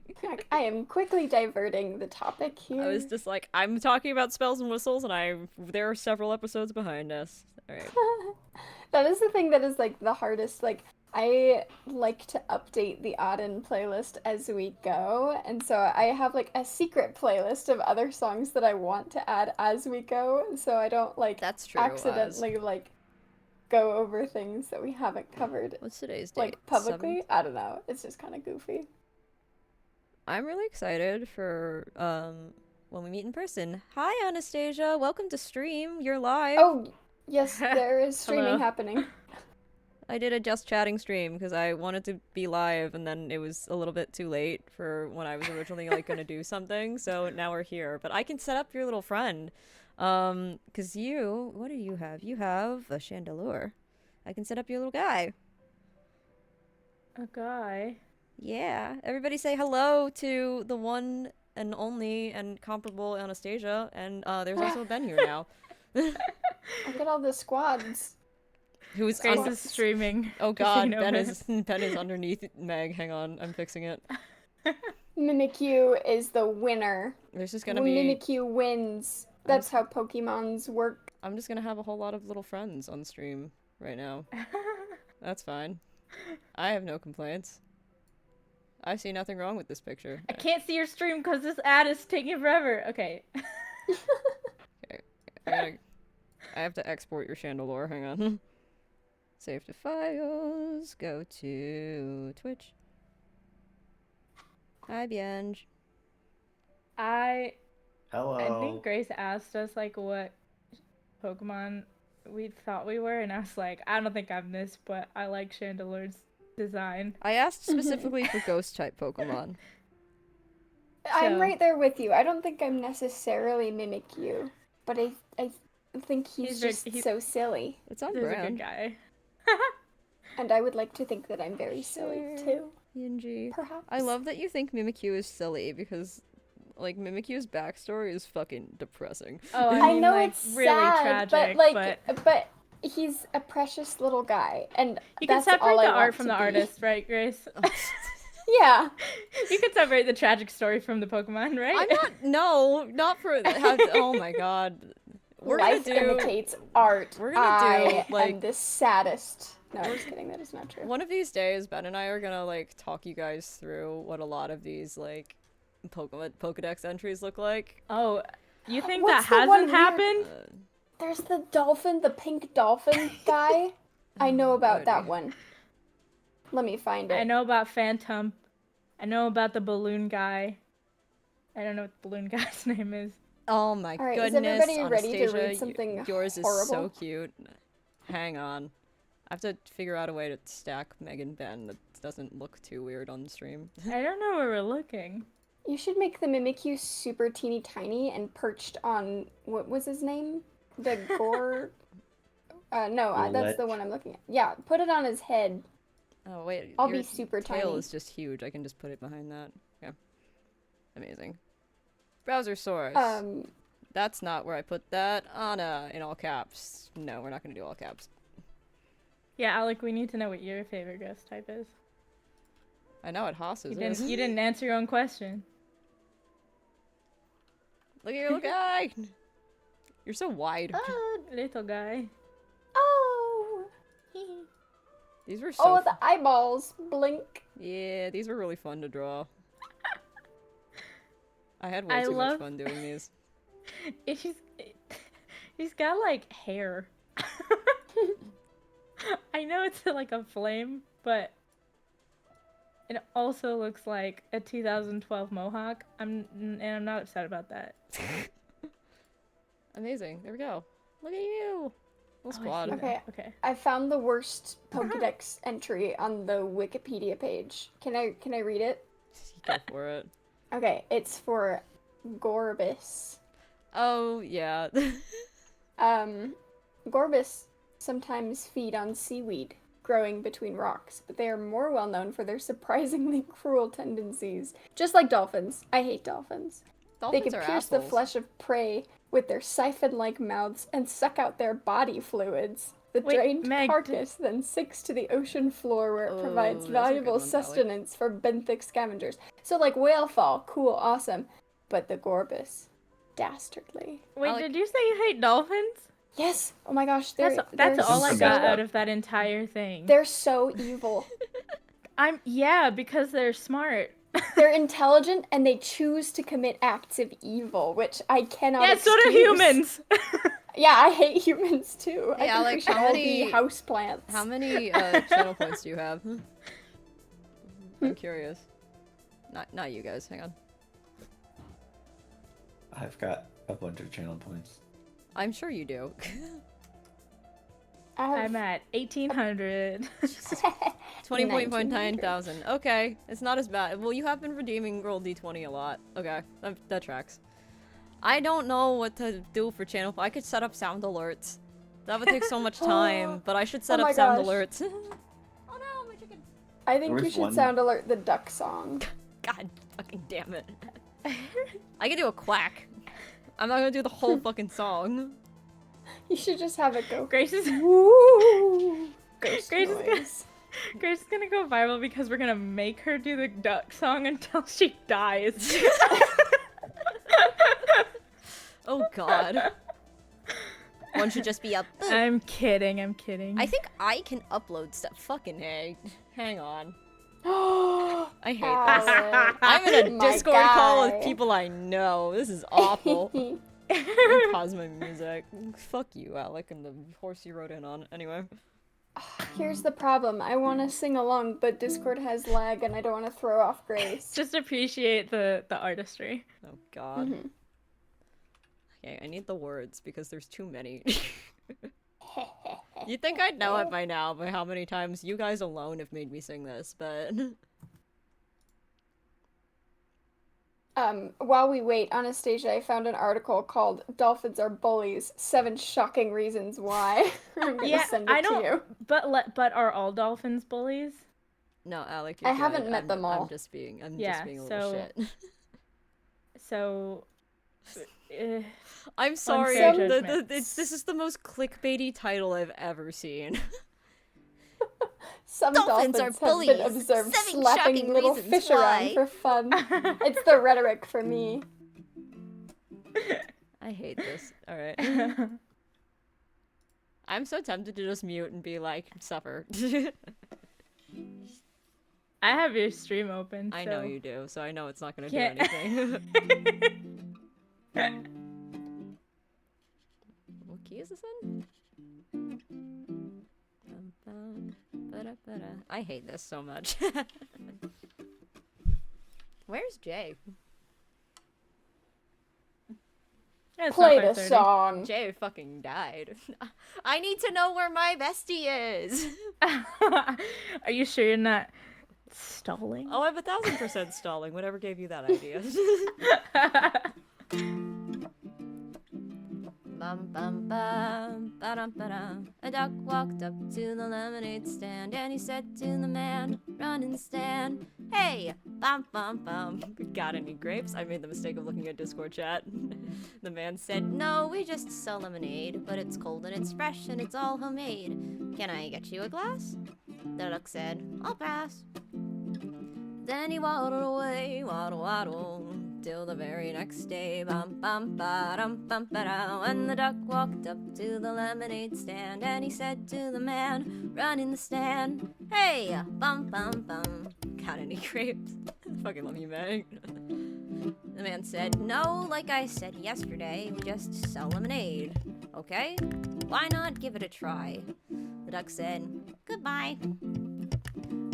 I am quickly diverting the topic here. I was just like, I'm talking about spells and whistles, and there are several episodes behind us. All right. That is the thing that is like the hardest. Like, I like to update the Auden playlist as we go, and so I have like a secret playlist of other songs that I want to add as we go, so I don't like That's true, accidentally like go over things that we haven't covered. What's today's date? Like publicly? I don't know. It's just kind of goofy. I'm really excited for when we meet in person. Hi, Anastasia. Welcome to stream. You're live. Oh, yes, there is streaming happening. I did a just chatting stream because I wanted to be live, and then it was a little bit too late for when I was originally like going to do something. So now we're here. But I can set up your little friend. Because what do you have? You have a chandelier. I can set up your little guy. A guy? Yeah. Everybody say hello to the one and only and comparable Anastasia. And there's also a Ben here now. Look at all the squads. Who's Grace is streaming. Oh god, Ben is underneath Meg. Hang on, I'm fixing it. Mimikyu is the winner. There's just gonna be Mimikyu wins. That's how Pokemons work. I'm just gonna have a whole lot of little friends on stream right now. That's fine. I have no complaints. I see nothing wrong with this picture. I can't see your stream because this ad is taking forever. Okay. Okay. I have to export your chandelier. Hang on. Save to files. Go to Twitch. Hi, Bianj. Hello. I think Grace asked us like what Pokemon we thought we were, and I was like, I don't think I'm this, but I like Chandelier's design. I asked specifically for ghost type Pokemon. I'm So, right there with you. I don't think I'm necessarily Mimikyu, but I think he's just he's so silly. It's on a good brand. guy. And I would like to think that I'm very silly too. Yinji. Perhaps. I love that you think Mimikyu is silly because, like, Mimikyu's backstory is fucking depressing. Oh, I mean, know like, it's really sad, tragic, but he's a precious little guy, and you can that's separate all I the art want from to the be. artist, right, Grace? Yeah. You can separate the tragic story from the Pokemon, right? I'm not. No, not for. Oh my god. We're Life gonna do. imitates art. We're gonna do, I like- am the saddest. No, I'm just kidding. That is not true. One of these days, Ben and I are gonna like talk you guys through what a lot of these like Pokedex entries look like. Oh, you think What's that the one hasn't happened? There's the dolphin, the pink dolphin guy. I know about that Alrighty. one. Let me find it. I know about Phantom. I know about the balloon guy. I don't know what the balloon guy's name is. Oh my All right, is goodness, everybody ready to Anastasia, read something yours is horrible? so cute. Hang on. I have to figure out a way to stack Meg and Ben that doesn't look too weird on the stream. I don't know where we're looking. You should make the Mimikyu super teeny tiny and perched on, what was his name? The Gore? No, that's the one I'm looking at. Yeah, put it on his head. Oh wait, I'll your be super tail tiny. is just huge. I can just put it behind that. Okay. Amazing. Browser source. That's not where I put that. Anna, in all caps. No, we're not gonna do all caps. Yeah, Alec, we need to know what your favorite ghost type is. I know what Haas's You is. didn't answer your own question. Look at your little guy! You're so wide. Oh, little guy. Oh! These were so Oh, the eyeballs blink. Yeah, these were really fun to draw. I had way I too much love- fun doing these. He's got like hair. I know it's like a flame, but it also looks like a 2012 mohawk. And I'm not upset about that. Amazing. There we go. Look at you. Little Oh, squad. I see Okay. that. Okay. I found the worst Pokedex entry on the Wikipedia page. Can I read it? Go for it. Okay, it's for Gorbis. Oh, yeah. Gorbis sometimes feed on seaweed growing between rocks, but they are more well known for their surprisingly cruel tendencies. Just like dolphins. I hate dolphins. They Dolphins can are pierce the assholes. flesh of prey with their siphon-like mouths and suck out their body fluids. The Wait, drained Meg, carcass then sinks to the ocean floor where it Oh, provides those are good valuable ones, Alec. sustenance for benthic scavengers. So like whale fall, cool, awesome. But the Gorbis, dastardly. Wait, Alec- did you say you hate dolphins? Yes. Oh my gosh, That's they're all I so, got out of that entire thing. They're so evil. Yeah, because they're smart. They're intelligent and they choose to commit acts of evil, which I cannot. Yeah, so do excuse. humans. Yeah, I hate humans too. Hey, I think we Alex, should how all many- be houseplants. How many channel points do you have? I'm curious. Not you guys. Hang on. I've got a bunch of channel points. I'm sure you do. I have I'm at 1800. 20.9 thousand. Okay, it's not as bad. Well, you have been redeeming Roll D20 a lot. Okay, that tracks. I don't know what to do for channel. I could set up sound alerts. That would take so much time, but I should set Oh up my sound gosh. alerts. Oh no, my chicken. I think There you was should one- sound alert the duck song. God fucking damn it. I can do a quack. I'm not gonna do the whole fucking song. You should just have it go. Grace is Woo! Ghost Grace is gonna- noise. Grace is gonna go viral because we're gonna make her do the duck song until she dies. Oh god. One should just be up. I'm kidding. I think I can upload stuff. Fucking A. Hang on. I hate this. Alec, I'm in a my Discord call with guy. people I know. This is awful. And pause my music. Fuck you, Alec, and the horse you rode in on. Anyway. Here's the problem. I want to sing along, but Discord has lag, and I don't want to throw off Grace. just appreciate the artistry. Oh god. Mhm. Okay, I need the words because there's too many. You'd think I'd know it by now by how many times you guys alone have made me sing this, but While we wait, Anastasia, I found an article called "Dolphins Are Bullies: 7 Shocking Reasons Why." I'm gonna Yeah, send I it to don't. you. But are all dolphins bullies? No, Alec, I you're haven't good. met them all. I'm just being a Yeah, little shit. So, I'm sorry. unfair judgment. This is the most clickbaity title I've ever seen. Some Dolphins are dolphins have been bullies. observed 7 slapping shocking little reasons fish why. around for fun. It's the rhetoric for me. I hate this. All right. I'm so tempted to just mute and be like, suffer. I have your stream open. I so- know you do, so I know it's not gonna do Can't- anything. What key is this in? I hate this so much. Where's Jay? Yeah, it's Play not the 5:30. song. Jay fucking died. I need to know where my bestie is. Are you sure you're not stalling? Oh, I'm 1000% stalling. Whatever gave you that idea. Bum bum bum ba-dum ba-dum. A duck walked up to the lemonade stand and he said to the man, run in the stand, hey, bum bum bum. Got any grapes? I made the mistake of looking at Discord chat. The man said, no, we just sell lemonade, but it's cold and it's fresh and it's all homemade. Can I get you a glass? The duck said, I'll pass. Then he waddled away, waddle waddle, till the very next day. Bum bum ba-dum bum ba-dum. When the duck walked up to the lemonade stand and he said to the man, run in the stand, hey, bum bum bum. Got any grapes? Fucking love you, Meg. The man said, no, like I said yesterday, we just sell lemonade. Okay? Why not give it a try? The duck said, goodbye.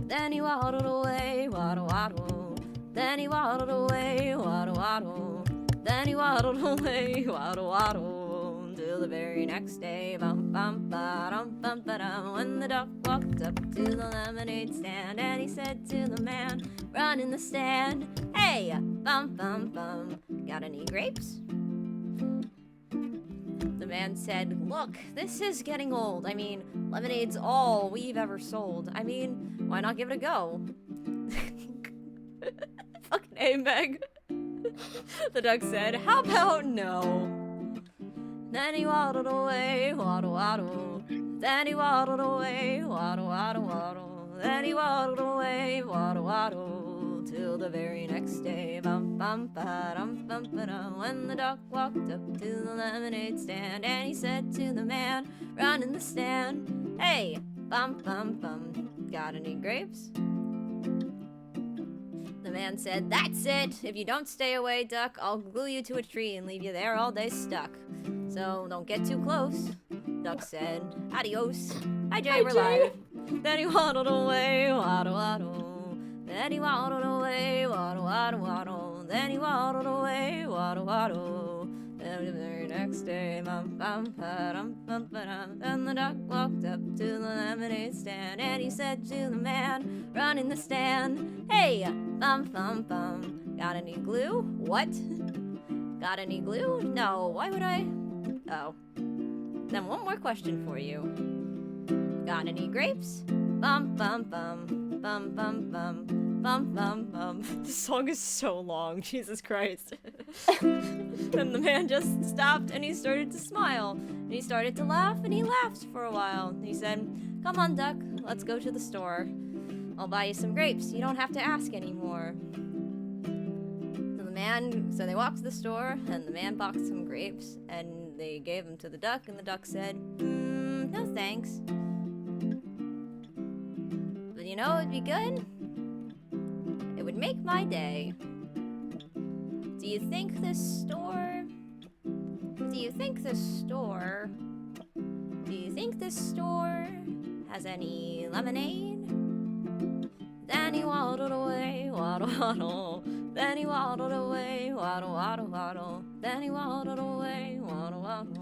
Then he waddled away, waddle waddle. Then he waddled away, waddle waddle. Then he waddled away, waddle waddle. Till the very next day, bum bum ba-dum bum ba-dum. When the duck walked up to the lemonade stand and he said to the man, run in the stand, hey, bum bum bum. Got any grapes? The man said, look, this is getting old. I mean, lemonade's all we've ever sold. I mean, why not give it a go? Fucking A, Meg. The duck said, how about no? Then he waddled away, waddle waddle. Then he waddled away, waddle waddle waddle. Then he waddled away, waddle waddle. Till the very next day, bum bum ba-dum bum ba-dum. When the duck walked up to the lemonade stand and he said to the man, run in the stand, hey, bum bum bum. Got any grapes? The man said, that's it. If you don't stay away, duck, I'll glue you to a tree and leave you there all day stuck. So don't get too close. Duck said, adios. Hi, Jay, we're live. Then he waddled away, waddle waddle. Then he waddled away, waddle waddle waddle. Then he waddled away, waddle waddle. Then the very next day, bum bum ba-dum bum ba-dum. Then the duck walked up to the lemonade stand and he said to the man, run in the stand, hey, bum bum bum. Got any glue? What? Got any glue? No, why would I? Oh. Then one more question for you. Got any grapes? Bum bum bum. Bum bum bum. Bum bum bum. This song is so long, Jesus Christ. Then the man just stopped and he started to smile. And he started to laugh and he laughed for a while. He said, come on, duck, let's go to the store. I'll buy you some grapes. You don't have to ask anymore. So they walked to the store and the man bought some grapes and they gave them to the duck and the duck said, no thanks. But you know, it'd be good. It would make my day. Do you think this store has any lemonade? Then he waddled away, waddle waddle. Then he waddled away, waddle waddle waddle. Then he waddled away, waddle waddle.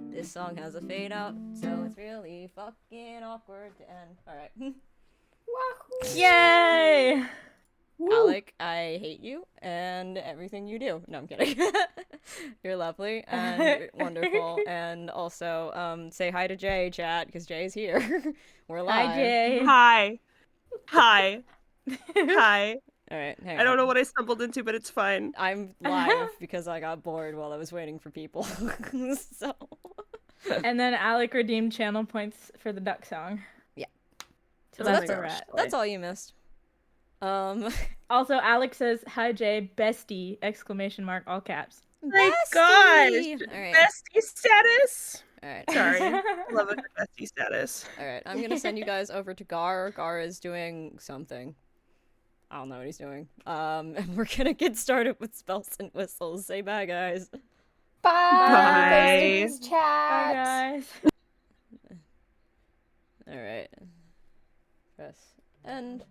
This song has a fade out, so it's really fucking awkward to end. Alright. Wahoo! Yay! Alex, Alec, I hate you and everything you do. No, I'm kidding. You're lovely and you're wonderful. And also, say hi to Jay, chat, because Jay's here. We're live. Hi, Jay. Hi. Hi. Hi. All right, hang I don't on. know what I stumbled into, but it's fine. I'm live because I got bored while I was waiting for people. So. And then Alec redeemed channel points for the duck song. Yeah. So So that's that's, where we're at. that's all you missed. Also, Alex says, "Hi Jay, bestie!" Exclamation mark, all caps. My Bestie! gosh. All right. Bestie status. All right. Sorry. I love it for bestie status. All right. I'm gonna send you guys over to Gar. Gar is doing something. I don't know what he's doing. And we're gonna get started with spells and whistles. Say bye, guys. Bye. Bye. Ghosties Bye, chat. guys. All right. Press end.